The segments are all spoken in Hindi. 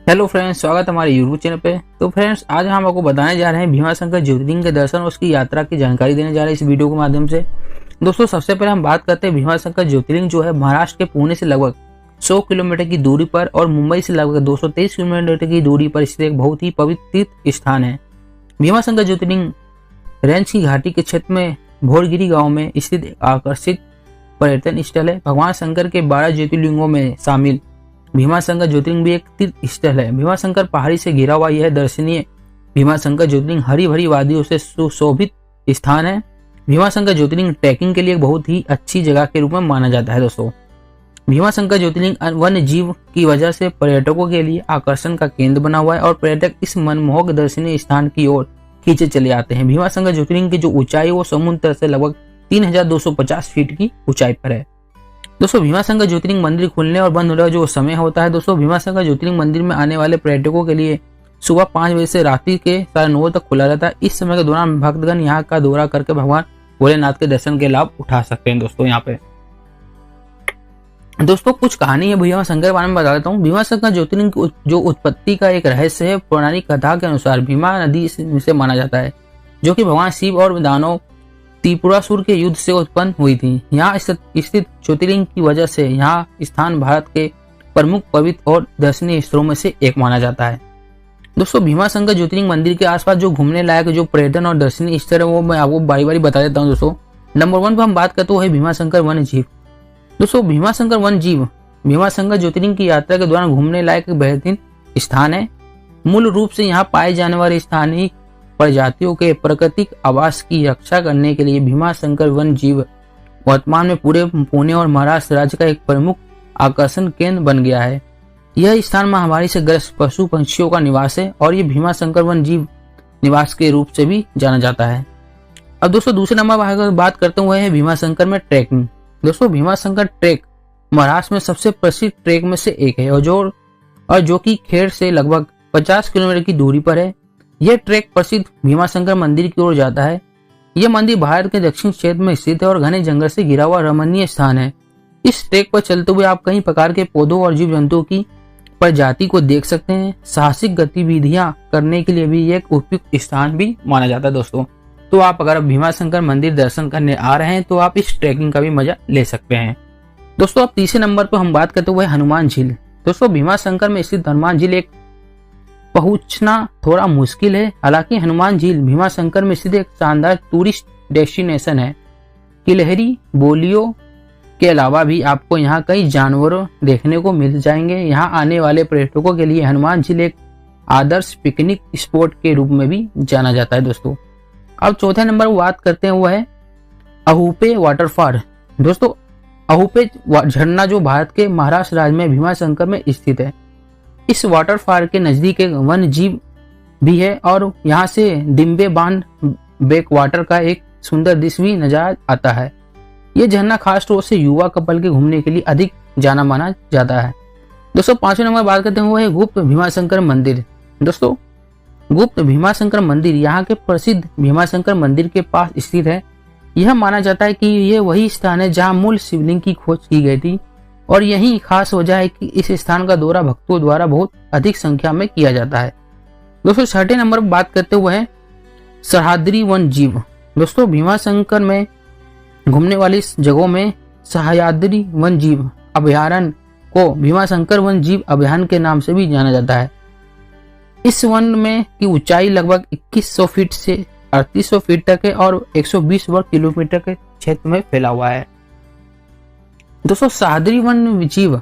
हेलो फ्रेंड्स, स्वागत है हमारे यूट्यूब चैनल पे। तो फ्रेंड्स, आज हम आपको बताने जा रहे हैं भीमाशंकर ज्योतिर्लिंग के दर्शन और उसकी यात्रा की जानकारी देने जा रहे हैं इस वीडियो के माध्यम से। दोस्तों, सबसे पहले हम बात करते हैं भीमाशंकर ज्योतिर्लिंग जो है महाराष्ट्र के पुणे से लगभग 100 किलोमीटर की दूरी पर और मुंबई से लगभग 223 किलोमीटर की दूरी पर स्थित एक बहुत ही पवित्र स्थान है। भीमाशंकर ज्योतिर्लिंग रेंज की घाटी के क्षेत्र में भोरगिरी गाँव में स्थित एक आकर्षित पर्यटन स्थल है। भगवान शंकर के 12 ज्योतिर्लिंगों में शामिल भीमाशंकर ज्योतिर्लिंग भी एक तीर्थ स्थल है। भीमाशंकर पहाड़ी से घिरा हुआ यह दर्शनीय भीमाशंकर ज्योतिर्लिंग हरी भरी वादियों से सुशोभित स्थान है। भीमाशंकर ज्योतिर्लिंग ट्रैकिंग के लिए एक बहुत ही अच्छी जगह के रूप में माना जाता है। दोस्तों, भीमाशंकर ज्योतिर्लिंग वन्य जीव की वजह से पर्यटकों के लिए आकर्षण का केंद्र बना हुआ है और पर्यटक इस मनमोहक दर्शनीय स्थान की ओर खींचे चले आते हैं। भीमाशंकर ज्योतिर्लिंग की जो ऊंचाई है वो समुद्र से लगभग 3250 फीट की ऊंचाई पर है। दोस्तों, भीमाशंकर ज्योतिर्लिंग मंदिर खुलने और बंद होने का जो समय होता है, दोस्तों भीमाशंकर ज्योतिर्लिंग मंदिर में आने वाले पर्यटकों के लिए सुबह 5 बजे से रात्रि के 9:30 तक खुला रहता है। इस समय के दौरान भक्तगण यहाँ का दौरा करके भगवान भोलेनाथ के दर्शन के लाभ उठा सकते हैं। दोस्तों, यहाँ पे दोस्तों कुछ कहानी है भीमाशंकर के बारे में बता देता हूँ। भीमाशंकर ज्योतिर्लिंग की जो उत्पत्ति का एक रहस्य है, पौराणिक कथा के अनुसार भीमा नदी से माना जाता है, जो कि भगवान शिव और दानव त्रिपुरासुर के युद्ध से उत्पन्न हुई थी। यहाँ स्थित ज्योतिर्लिंग की वजह से यहाँ स्थान भारत के प्रमुख पवित्र और दर्शनीय स्थलों में से एक माना जाता है। दोस्तों, भीमाशंकर ज्योतिर्लिंग मंदिर के आसपास जो घूमने लायक जो पर्यटन और दर्शनीय स्थल है वो मैं आपको बारी बारी बता देता हूँ। दोस्तों, नंबर 1 पर हम बात करते हैं भीमाशंकर वन्य जीव। दोस्तों, भीमाशंकर वन्य जीव भीमाशंकर ज्योतिर्लिंग की यात्रा के दौरान घूमने लायक एक बेहतरीन स्थान है। मूल रूप से यहाँ पाए जाने वाले स्थानीय प्रजातियों के प्राकृतिक आवास की रक्षा करने के लिए भीमाशंकर वन्य जीव वर्तमान में पूरे पुणे और महाराष्ट्र राज्य का एक प्रमुख आकर्षण केंद्र बन गया है। यह स्थान महामारी से ग्रस्त पशु पंछियों का निवास है और ये भीमाशंकर वन्य जीव निवास के रूप से भी जाना जाता है। अब दोस्तों, दूसरे नंबर पर बात करते हुए है भीमाशंकर में ट्रैकिंग। दोस्तों, भीमाशंकर ट्रैक महाराष्ट्र में सबसे प्रसिद्ध ट्रैक में से एक है और जो कि खेड़ से लगभग 50 किलोमीटर की दूरी पर है। यह ट्रैक प्रसिद्ध भीमाशंकर मंदिर की ओर जाता है। यह मंदिर भारत के दक्षिण क्षेत्र में स्थित है और घने जंगल से घिरा हुआ रमणीय स्थान है। इस ट्रैक पर चलते हुए आप कई प्रकार के पौधों और जीव जंतुओं की प्रजाति को देख सकते हैं। साहसिक गतिविधियां करने के लिए भी एक उपयुक्त स्थान भी माना जाता है। दोस्तों, तो आप अगर भीमाशंकर मंदिर दर्शन करने आ रहे हैं तो आप इस ट्रैकिंग का भी मजा ले सकते हैं। दोस्तों, अब तीसरे नंबर पर हम बात करते हुए हनुमान झील। दोस्तों, भीमाशंकर में स्थित हनुमान झील एक पहुंचना थोड़ा मुश्किल है। हालांकि हनुमान झील भीमाशंकर में स्थित एक शानदार टूरिस्ट डेस्टिनेशन है। गिलहरी बोलियों के अलावा भी आपको यहाँ कई जानवरों देखने को मिल जाएंगे। यहाँ आने वाले पर्यटकों के लिए हनुमान झील एक आदर्श पिकनिक स्पॉट के रूप में भी जाना जाता है। दोस्तों, अब चौथे नंबर पर बात करते हैं वो है अहुपे वाटरफॉल। दोस्तों, अहुपे झरना जो भारत के महाराष्ट्र राज्य में भीमाशंकर में स्थित है। इस वाटरफॉल के नजदीक एक वन्य जीव भी है और यहाँ से डिम्बे बांध बैक वाटर का एक सुंदर दृश्य भी नजर आता है। यह झरना खास तौर से युवा कपल के घूमने के लिए अधिक जाना माना जाता है। दोस्तों, 5वें नंबर बात करते हैं वो है गुप्त भीमाशंकर मंदिर। दोस्तों, गुप्त भीमाशंकर मंदिर यहाँ के प्रसिद्ध भीमाशंकर मंदिर के पास स्थित है। यह माना जाता है कि यह वही स्थान है जहाँ मूल शिवलिंग की खोज की गई थी और यही खास वजह है कि इस स्थान का दौरा भक्तों द्वारा बहुत अधिक संख्या में किया जाता है। दोस्तों, 6ठे नंबर पर बात करते हुए है सह्याद्री वन्य जीव। दोस्तों, भीमाशंकर में घूमने वाली जगहों में सह्याद्री वन्य जीव अभयारण्य को भीमाशंकर वन्य जीव अभयारण्य के नाम से भी जाना जाता है। इस वन में की ऊंचाई लगभग 2100 फीट से 3800 फीट तक है और 120 वर्ग किलोमीटर के क्षेत्र में फैला हुआ है। दोस्तों, सह्याद्री वन्य जीव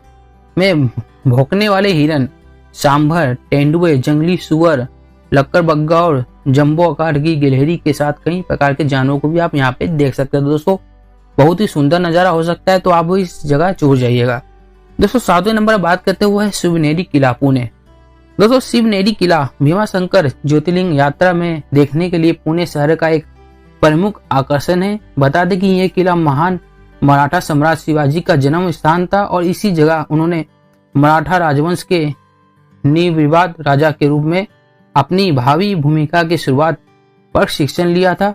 में भौंकने वाले हिरन, सांभर, तेंदुए, जंगली सुअर, लक्कड़बग्गा और जंबो आकार की गिलहरी के साथ कई प्रकार के जानवरों को भी आप यहाँ पे देख सकते हैं। दोस्तों, बहुत ही सुंदर नजारा हो सकता है, तो आप इस जगह जरूर जाइएगा। दोस्तों, 7वें नंबर पर बात करते हुए है शिवनेरी किला पुणे। दोस्तों, शिवनेरी किला भीमाशंकर ज्योतिर्लिंग यात्रा में देखने के लिए पुणे शहर का एक प्रमुख आकर्षण है। बता दें कि यह किला महान मराठा सम्राट शिवाजी का जन्म स्थान था और इसी जगह उन्होंने मराठा राजवंश के निर्विवाद राजा के रूप में अपनी भावी भूमिका की शुरुआत पर शिक्षण लिया था।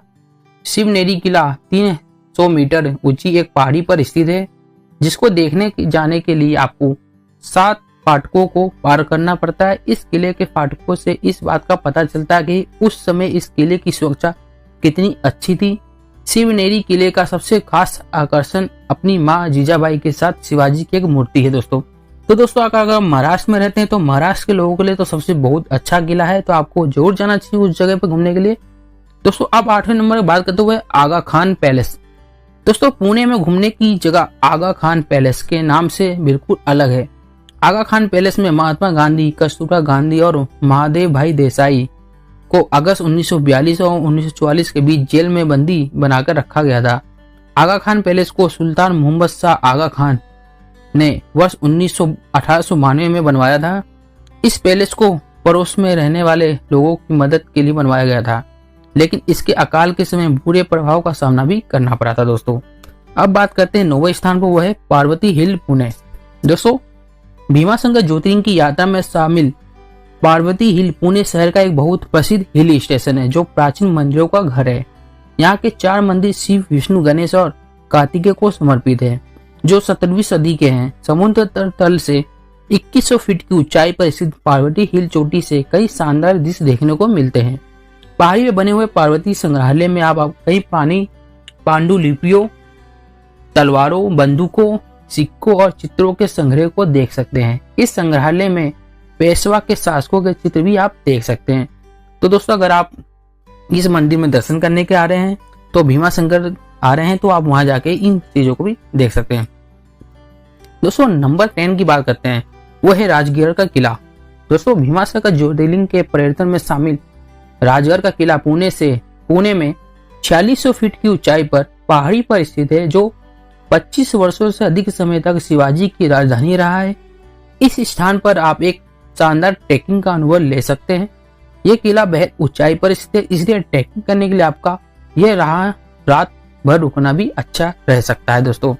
शिवनेरी किला 300 मीटर ऊंची एक पहाड़ी पर स्थित है, जिसको देखने जाने के लिए आपको 7 फाटकों को पार करना पड़ता है। इस किले के फाटकों से इस बात का पता चलता है कि उस समय इस किले की सुरक्षा कितनी अच्छी थी। शिवनेरी किले का सबसे खास आकर्षण अपनी माँ जीजाबाई के साथ शिवाजी की एक मूर्ति है दोस्तों। तो दोस्तों अगर महाराष्ट्र में रहते हैं तो महाराष्ट्र के लोगों के लिए तो सबसे बहुत अच्छा किला है, तो आपको जरूर जाना चाहिए उस जगह पर घूमने के लिए। दोस्तों अब 8वें नंबर की बात करते हुए आगा खान पैलेस। दोस्तों पुणे में घूमने की जगह आगा खान पैलेस के नाम से बिल्कुल अलग है। आगा खान पैलेस में महात्मा गांधी, कस्तूरबा गांधी और महादेव भाई देसाई को अगस्त 1942 और 1944 के बीच जेल में बंदी बनाकर रखा गया था। आगा खान पैलेस को सुल्तान मोहम्मद शाह आगा खान ने वर्ष 1892 में बनवाया था। इस पैलेस को पड़ोस में रहने वाले लोगों की मदद के लिए बनवाया गया था, लेकिन इसके अकाल के समय बुरे प्रभाव का सामना भी करना पड़ा था दोस्तों। अब बात करते हैं 9वें स्थान पर, वो है पार्वती हिल पुणे। दोस्तों भीमाशंकर ज्योतिर्लिंग की यात्रा में शामिल पार्वती हिल पुणे शहर का एक बहुत प्रसिद्ध हिल स्टेशन है जो प्राचीन मंदिरों का घर है। यहाँ के 4 मंदिर शिव, विष्णु, गणेश और कार्तिकेय को समर्पित है जो 17वीं सदी के हैं। समुद्र तल से 2100 फीट की ऊंचाई पर स्थित पार्वती हिल चोटी से कई शानदार दृश्य देखने को मिलते हैं। पहाड़ी में बने हुए पार्वती संग्रहालय में आप कई पांडुलिपियों, तलवारों, बंदूकों, सिक्कों और चित्रों के संग्रह को देख सकते हैं। इस संग्रहालय में पेशवा के शासकों के चित्र भी आप देख सकते हैं। तो दोस्तों अगर आप इस मंदिर में दर्शन करने के आ रहे हैं तो भीमाशंकर आ रहे हैं तो आप वहां जाके इन चीजों को भी देख सकते हैं। दोस्तों नंबर 10 की बात करते हैं, वो है राजगीर का किला। दोस्तों भीमाशंकर ज्योतिर्लिंग के पर्यटन में शामिल राजगढ़ का किला पुणे में 4600 फीट की ऊंचाई पर पहाड़ी पर स्थित है जो 25 वर्षों से अधिक समय तक शिवाजी की राजधानी रहा है। इस स्थान पर आप एक शानदार ट्रैकिंग का अनुभव ले सकते हैं। यह किला बेहद ऊंचाई पर स्थित है, इसलिए ट्रैकिंग करने के लिए आपका यह रात भर रुकना भी अच्छा रह सकता है दोस्तों।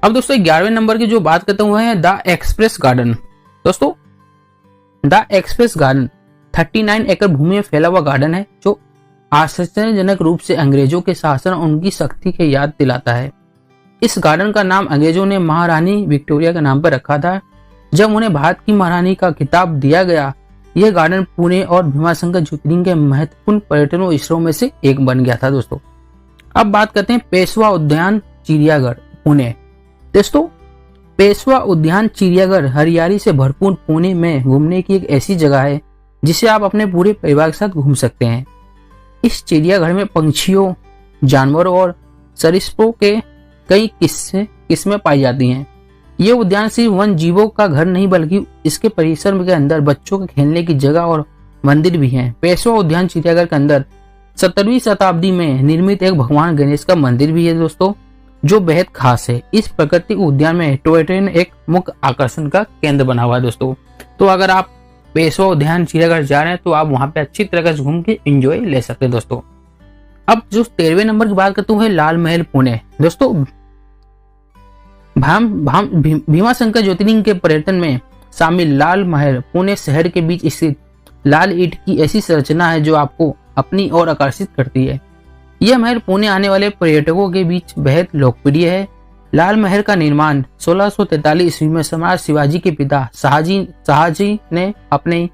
अब दोस्तों 11वें नंबर की जो बात करते हुए हैं द एक्सप्रेस गार्डन। दोस्तों द एक्सप्रेस गार्डन 39 एकड़ भूमि में फैला हुआ गार्डन है जो आश्चर्यजनक रूप से अंग्रेजों के शासन और उनकी शक्ति की याद दिलाता है। इस गार्डन का नाम अंग्रेजों ने महारानी विक्टोरिया के नाम पर रखा था जब उन्हें भारत की महारानी का खिताब दिया गया। यह गार्डन पुणे और भीमाशंकर ज्योतिर्लिंग के महत्वपूर्ण पर्यटन स्थलों में से एक बन गया था दोस्तों। अब बात करते हैं पेशवा उद्यान चिड़ियाघर पुणे। दोस्तों पेशवा उद्यान चिड़ियाघर हरियाली से भरपूर पुणे में घूमने की एक ऐसी जगह है जिसे आप अपने पूरे परिवार के साथ घूम सकते हैं। इस चिड़ियाघर में पंछियों, जानवरों और सरीसृपों के कई किस्में पाई जाती हैं। ये उद्यान सिर्फ वन जीवों का घर नहीं बल्कि इसके परिसर के अंदर बच्चों के खेलने की जगह और मंदिर भी हैं। पेशवा उद्यान चिड़ियाघर के अंदर 17वीं शताब्दी में निर्मित एक भगवान गणेश का मंदिर भी है दोस्तों जो बेहद खास है। इस प्राकृतिक उद्यान में टॉय ट्रेन एक मुख्य आकर्षण का केंद्र बना हुआ है दोस्तों। तो अगर आप पेशवा उद्यान चिड़ियाघर जा रहे हैं तो आप वहां पे अच्छी तरह से घूम के एंजॉय ले सकते हैं दोस्तों। अब जो 13वें नंबर की बात करते हैं लाल महल पुणे। दोस्तों भीमाशंकर ज्योतिर्लिंग के पर्यटन में शामिल लाल महल पुणे शहर के बीच स्थित लाल ईंट की ऐसी संरचना है जो आपको अपनी ओर आकर्षित करती है। यह महल पुणे आने वाले पर्यटकों के बीच बेहद लोकप्रिय है। लाल महल का निर्माण 1643 ईस्वी में सम्राट शिवाजी के पिता शाहजी ने अपनी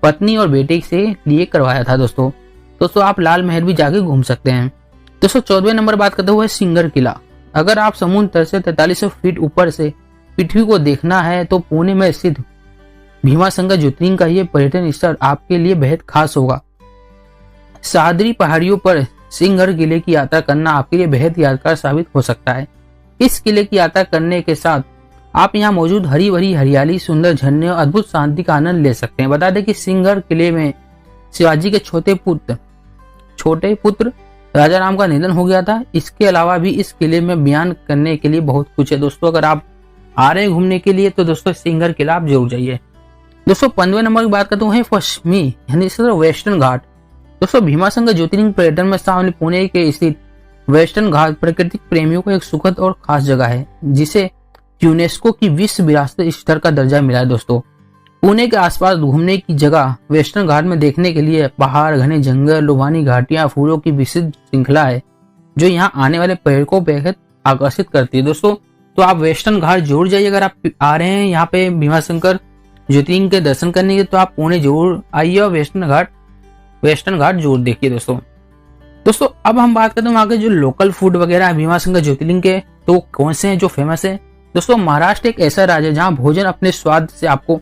पत्नी और बेटे से लिए करवाया था दोस्तों आप लाल महल भी जाके घूम सकते हैं। दोस्तों 14वें नंबर बात करते हुए सिंगर किला। अगर आप समुद्र तल से 4300 फीट ऊपर से पृथ्वी को देखना है तो पुणे में स्थित भीमाशंकर ज्योतिर्लिंग का यह पर्यटन स्थल आपके लिए बेहद खास होगा। सह्याद्री पहाड़ियों पर सिंहगढ़ किले की यात्रा करना आपके लिए बेहद यादगार साबित हो सकता है। इस किले की यात्रा करने के साथ आप यहाँ मौजूद हरी भरी हरियाली, सुंदर झरने और अद्भुत शांति का आनंद ले सकते हैं। बता दें कि सिंहगढ़ किले में शिवाजी के छोटे पुत्र राजा राम का निधन हो गया था। इसके अलावा भी इस किले में बयान करने के लिए बहुत कुछ है दोस्तों। अगर आप आ रहे हैं घूमने के लिए तो दोस्तों सिंहगढ़ किला आप जरूर जाइए। दोस्तों 15वें नंबर की बात करते हैं पश्चिमी यानी वेस्टर्न घाट। दोस्तों भीमाशंकर ज्योतिर्लिंग पर्यटन में शामिल पुणे के स्थित वेस्टर्न घाट प्राकृतिक प्रेमियों को एक सुखद और खास जगह है जिसे यूनेस्को की विश्व विरासत स्थल का दर्जा मिला है दोस्तों। पुणे के आसपास घूमने की जगह वेस्टर्न घाट में देखने के लिए पहाड़, घने जंगल, लुभानी घाटियां, फूलों की विस्तृत श्रृंखला है जो यहाँ आने वाले पर्यटकों को बेहद आकर्षित करती है। दोस्तों तो आप वेस्टर्न घाट जरूर जाइए। अगर आप आ रहे हैं यहाँ पे भीमाशंकर ज्योतिर्लिंग के दर्शन करने के, तो आप पुणे जरूर आइए और वेस्टर्न घाट जरूर देखिए दोस्तों अब हम बात करते हैं वहाँ के जो लोकल फूड वगैरह है भीमाशंकर ज्योतिर्लिंग के, तो कौन से हैं जो फेमस है। दोस्तों महाराष्ट्र एक ऐसा राज्य है जहाँ भोजन अपने स्वाद से आपको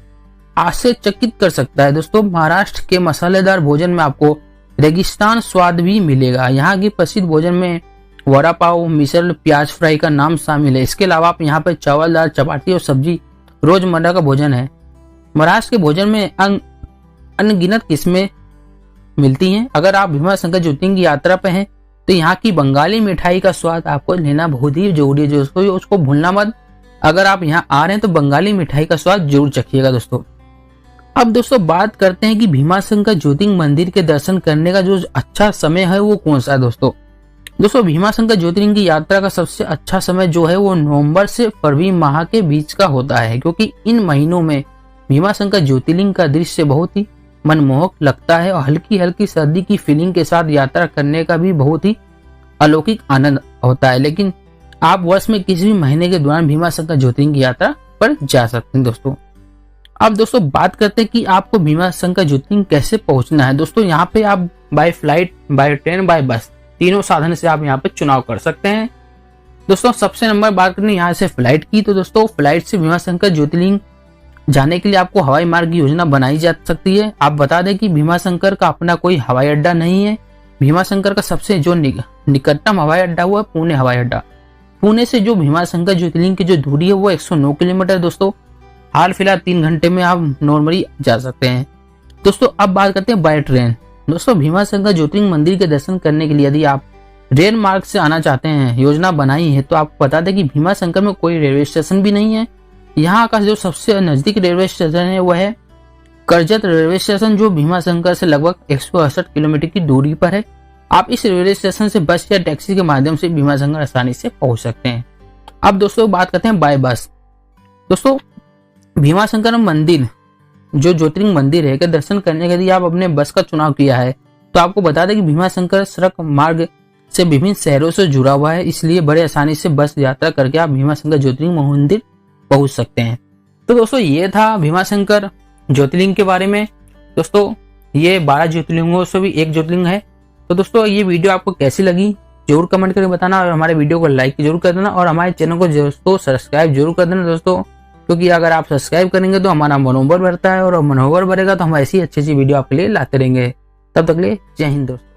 आश्चर्यचकित कर सकता है। दोस्तों महाराष्ट्र के मसालेदार भोजन में आपको रेगिस्तान स्वाद भी मिलेगा। यहाँ की प्रसिद्ध भोजन में वड़ा पाव, मिसल, प्याज फ्राई का नाम शामिल है। इसके अलावा आप यहाँ पे चावल, दाल, चपाती और सब्जी रोजमर्रा का भोजन है। महाराष्ट्र के भोजन में अनगिनत किस्में मिलती हैं। अगर आप भीमाशंकर ज्योतिर्लिंग की यात्रा पे हैं तो यहाँ की बंगाली मिठाई का स्वाद आपको लेना बहुत ही जरूरी है। उसको भूलना मत। अगर आप यहाँ आ रहे हैं तो बंगाली मिठाई का स्वाद जरूर चखिएगा दोस्तों। अब दोस्तों बात करते हैं कि भीमाशंकर ज्योतिर्लिंग मंदिर के दर्शन करने का जो अच्छा समय है वो कौन सा है दोस्तों भीमाशंकर ज्योतिर्लिंग की यात्रा का सबसे अच्छा समय जो है वो नवंबर से फरवरी माह के बीच का होता है, क्योंकि इन महीनों में भीमाशंकर ज्योतिर्लिंग का दृश्य बहुत ही मनमोहक लगता है और हल्की हल्की सर्दी की फीलिंग के साथ यात्रा करने का भी बहुत ही अलौकिक आनंद होता है। लेकिन आप वर्ष में किसी भी महीने के दौरान भीमाशंकर ज्योतिर्लिंग की यात्रा पर जा सकते हैं दोस्तों। अब दोस्तों बात करते हैं कि आपको भीमाशंकर ज्योतिर्लिंग कैसे पहुंचना है। दोस्तों यहाँ पे आप by flight, by train, by bus, तीनों साधन से आप यहाँ पे चुनाव कर सकते हैं। दोस्तों सबसे नंबर बात करनी यहाँ से फ्लाइट की, तो दोस्तों फ्लाइट से भीमाशंकर ज्योतिर्लिंग जाने के लिए आपको हवाई मार्ग की योजना बनाई जा सकती है। आप बता दें कि भीमाशंकर का अपना कोई हवाई अड्डा नहीं है। भीमाशंकर का सबसे जो निकटतम हवाई अड्डा हुआ पुणे हवाई अड्डा। पुणे से जो भीमाशंकर ज्योतिर्लिंग की जो दूरी है वो 109 किलोमीटर दोस्तों। हाल फिलहाल 3 घंटे में आप नॉर्मली जा सकते हैं। दोस्तों अब बात करते हैं बाय ट्रेन। दोस्तों भीमाशंकर ज्योतिर्लिंग मंदिर के दर्शन करने के लिए यदि आप रेल मार्ग से आना चाहते हैं, योजना बनाई है, तो आपको बता दें कि भीमाशंकर में कोई रेलवे स्टेशन भी नहीं है। यहाँ का जो सबसे नजदीक रेलवे स्टेशन है वो है करजत रेलवे स्टेशन, जो भीमाशंकर से लगभग 168 किलोमीटर की दूरी पर है। आप इस रेलवे स्टेशन से बस या टैक्सी के माध्यम से भीमाशंकर आसानी से पहुंच सकते हैं। अब दोस्तों बात करते हैं बाय बस। दोस्तों भीमाशंकर मंदिर जो ज्योतिर्लिंग मंदिर है के दर्शन करने के लिए आप अपने बस का चुनाव किया है, तो आपको बता दें कि भीमाशंकर सड़क मार्ग से विभिन्न शहरों से जुड़ा हुआ है, इसलिए बड़े आसानी से बस यात्रा करके आप भीमाशंकर ज्योतिर्लिंग मंदिर पहुंच सकते हैं। तो दोस्तों ये था भीमाशंकर ज्योतिर्लिंग के बारे में। दोस्तों ये 12 ज्योतिर्लिंगों से भी एक ज्योतिर्लिंग है। तो दोस्तों ये वीडियो आपको कैसी लगी जरूर कमेंट करके बताना और हमारे वीडियो को लाइक जरूर कर देना और हमारे चैनल को दोस्तों सब्सक्राइब जरूर कर देना दोस्तों, क्योंकि अगर आप सब्सक्राइब करेंगे तो हमारा मनोबल बढ़ता है और मनोबल बढ़ेगा तो हम ऐसी अच्छी वीडियो आपके लिए लाते रहेंगे। तब तक के लिए जय हिंद दोस्तों।